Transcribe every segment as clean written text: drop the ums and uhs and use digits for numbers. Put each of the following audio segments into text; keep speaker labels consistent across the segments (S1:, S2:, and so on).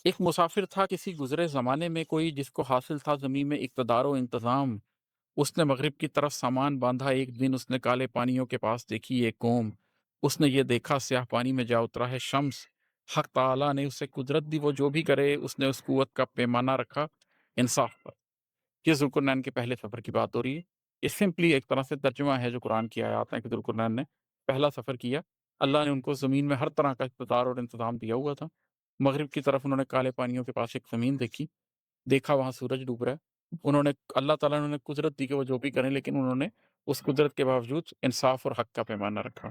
S1: ایک مسافر تھا کسی گزرے زمانے میں کوئی، جس کو حاصل تھا زمین میں اقتدار و انتظام۔ اس نے مغرب کی طرف سامان باندھا، ایک دن اس نے کالے پانیوں کے پاس دیکھی ایک قوم۔ اس نے یہ دیکھا سیاہ پانی میں جا اترا ہے شمس۔ حق تعالیٰ نے اسے قدرت دی، وہ جو بھی کرے اس نے اس قوت کا پیمانہ رکھا انصاف پر۔ یہ ذوالقرنین کے پہلے سفر کی بات ہو رہی ہے۔ یہ سمپلی ایک طرح سے ترجمہ ہے جو قرآن کی آیات ہیں کہ ذوالقرنین نے پہلا سفر کیا۔ اللہ نے ان کو زمین میں ہر طرح کا اقتدار اور انتظام دیا ہوا تھا۔ مغرب کی طرف انہوں نے کالے پانیوں کے پاس ایک زمین دیکھی، دیکھا وہاں سورج ڈوب رہا ہے۔ انہوں نے اللہ تعالیٰ نے انہیں قدرت دی کہ وہ جو بھی کریں، لیکن انہوں نے اس قدرت کے باوجود انصاف اور حق کا پیمانہ رکھا۔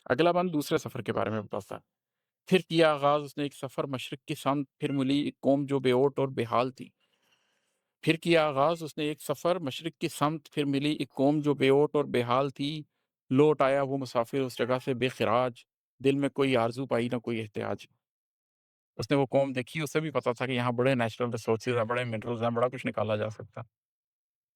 S1: اگلا بند دوسرے سفر کے بارے میں بتاتا ہے۔ پھر کیا آغاز اس نے ایک سفر مشرق کی سمت، پھر ملی ایک قوم جو بے اوٹ اور بے حال تھی۔ پھر کیا آغاز اس نے ایک سفر مشرق کی سمت، پھر ملی ایک قوم جو بے اوٹ اور بے حال تھی۔ لوٹ آیا وہ مسافر اس جگہ سے بے خراج، دل میں کوئی آرزو پائی نہ کوئی احتیاج۔ اس نے وہ قوم دیکھی، اسے بھی پتا تھا کہ یہاں بڑے نیچرل ریسورسز ہیں، بڑے منرلز ہیں، بڑا کچھ نکالا جا سکتا،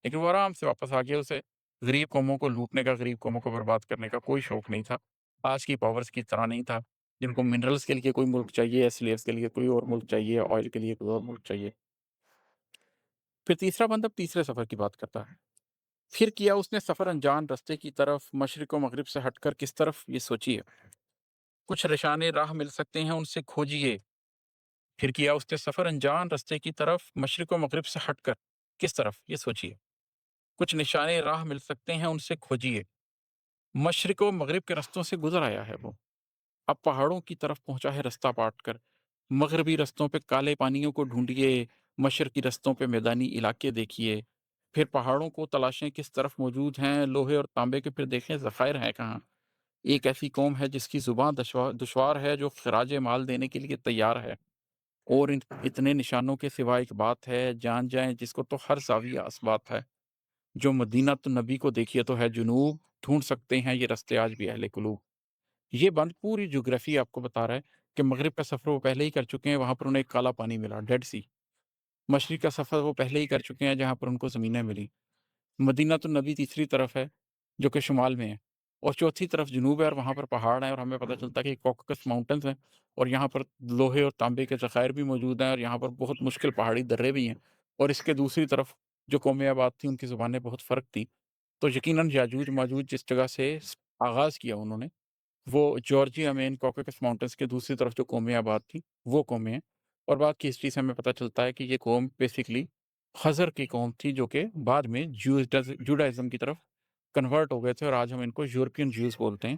S1: لیکن وہ آرام سے واپس آ گیا۔ اسے غریب قوموں کو لوٹنے کا، غریب قوموں کو برباد کرنے کا کوئی شوق نہیں تھا۔ آج کی پاورز کی طرح نہیں تھا، جن کو منرلز کے لیے کوئی ملک چاہیے، سلیوز کے لیے کوئی اور ملک چاہیے، آئل کے لیے کوئی اور ملک چاہیے۔ پھر تیسرا بند اب تیسرے سفر کی بات کرتا ہے۔ پھر کیا اس نے سفر انجان رستے کی طرف، مشرق و مغرب سے ہٹ کر کس طرف، یہ سوچیے۔ کچھ نشانے راہ مل سکتے ہیں، ان سے کھوجیے۔ پھر کیا اس نے سفر انجان رستے کی طرف، مشرق و مغرب سے ہٹ کر کس طرف، یہ سوچیے۔ کچھ نشانے راہ مل سکتے ہیں، ان سے کھوجیے۔ مشرق و مغرب کے رستوں سے گزر آیا ہے وہ، اب پہاڑوں کی طرف پہنچا ہے رستہ پاٹ کر۔ مغربی رستوں پہ کالے پانیوں کو ڈھونڈیے، مشرقی رستوں پہ میدانی علاقے دیکھیے۔ پھر پہاڑوں کو تلاشیں کس طرف موجود ہیں، لوہے اور تانبے کے پھر دیکھیں ذخائر ہیں کہاں۔ ایک ایسی قوم ہے جس کی زباں دشوار ہے، جو خراج مال دینے کے لیے تیار ہے۔ اور اتنے نشانوں کے سوا ایک بات ہے، جان جائیں جس کو تو ہر زاویہ اثبات ہے۔ جو مدینہ تو نبی کو دیکھیے تو ہے جنوب، ڈھونڈ سکتے ہیں یہ رستے آج بھی اہل قلوب۔ یہ بند پوری جغرافی آپ کو بتا رہا ہے کہ مغرب کا سفر وہ پہلے ہی کر چکے ہیں، وہاں پر انہیں ایک کالا پانی ملا، ڈیڈ سی۔ مشرق کا سفر وہ پہلے ہی کر چکے ہیں، جہاں پر ان کو زمینیں ملی۔ مدینہ تو نبی تیسری طرف ہے جو کہ شمال میں ہے، اور چوتھی طرف جنوب ہے، اور وہاں پر پہاڑ ہیں، اور ہمیں پتہ چلتا ہے کہ کوکس ماؤنٹنز ہیں، اور یہاں پر لوہے اور تانبے کے ذخائر بھی موجود ہیں، اور یہاں پر بہت مشکل پہاڑی درے بھی ہیں۔ اور اس کے دوسری طرف جو قوم آباد تھی، ان کی زبانیں بہت فرق تھی۔ تو یقیناً یاجوج ماجوج جس جگہ سے آغاز کیا انہوں نے، وہ جارجیا میں ان کوکس ماؤنٹنز کے دوسری طرف جو قوم آباد تھی وہ قومیں ہیں۔ اور بعد کی ہسٹری سے ہمیں پتہ چلتا ہے کہ یہ قوم بیسیکلی خضر کی قوم تھی، جو کہ بعد میں جوڈائزم کی طرف کنورٹ ہو گئے تھے، اور آج ہم ان کو یورپین جیوز بولتے ہیں۔